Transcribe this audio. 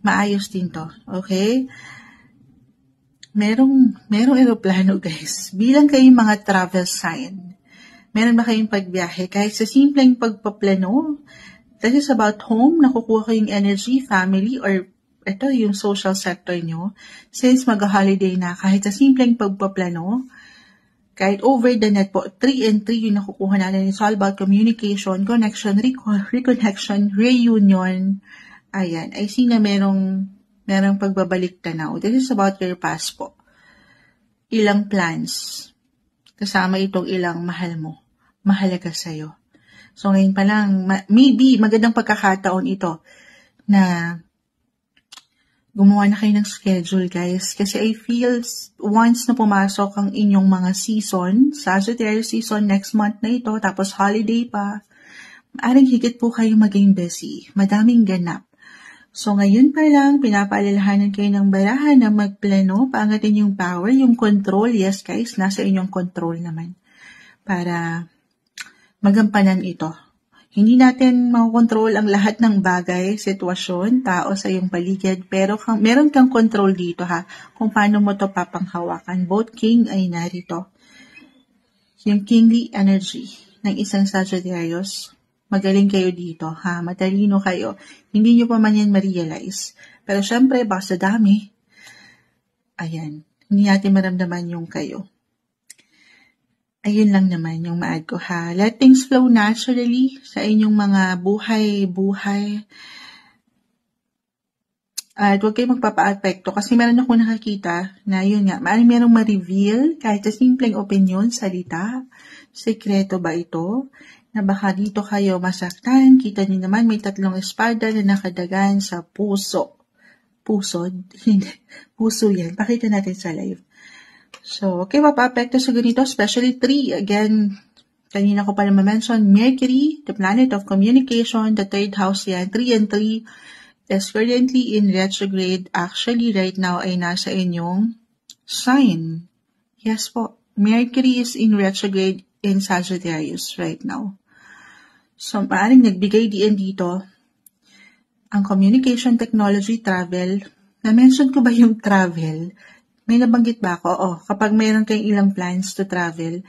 maayos din to. Okay? Merong eroplano, guys. Bilang kayong mga travel sign, meron ba kayong pagbiyahe? Kahit sa simpleng pagpaplano, this is about home, nakukuha kayong energy, family, or ito yung social sector nyo. Since mag-holiday na, kahit sa simpleng pagpaplano, kahit over the net po, 3 and 3 yung nakukuha natin. It's all about communication, connection, reconnection, reunion. Ayan, I see na merong pagbabalik tanaw. This is about your past po. Ilang plans. Kasama itong ilang mahal mo. Mahalaga sa'yo. So ngayon pa lang, maybe magandang pagkakataon ito na gumawa na kayo ng schedule, guys. Kasi I feel once na pumasok ang inyong mga season, Sagittarius season next month na ito, tapos holiday pa, maaring higit po kayo maging busy. Madaming ganap. So, ngayon pa lang, pinapaalalahanan kayo ng barahan na magplano, paangatin yung power, yung control. Yes, guys, nasa inyong control naman para magampanan ito. Hindi natin makokontrol ang lahat ng bagay, sitwasyon, tao sa iyong paligid, pero meron kang control dito ha, kung paano mo to papanghawakan. Both king ay narito. Yung kingly energy ng isang Sagittarius, magaling kayo dito, ha? Matalino kayo. Hindi nyo pa man yan ma-realize. Pero syempre, baka sa dami, ayan, hindi natin maramdaman yung kayo. Ayun lang naman yung ma-add ko, ha? Let things flow naturally sa inyong mga buhay. At huwag kayong magpapa-apekto kasi meron ako nakakita na yun nga, maaaring merong ma-reveal kahit sa simpleng opinion, salita, sekreto ba ito? Na baka dito kayo masaktan. Kita niyo naman may 3 espada na nakadagan sa puso. Puso? Hindi. Puso yan. Pakita natin sa live. So, okay, mapa-apekto sa ganito, especially 3. Again, kanina ko pala ma-mention, Mercury, the planet of communication, the 3rd house yan, 3 and 3, is currently in retrograde. Actually, right now ay nasa inyong sign. Yes po. Mercury is in retrograde in Sagittarius right now. So, maaaring nagbigay din dito ang communication technology, travel. Na-mention ko ba yung travel? May nabanggit ba ako? Kapag mayroon kayong ilang plans to travel,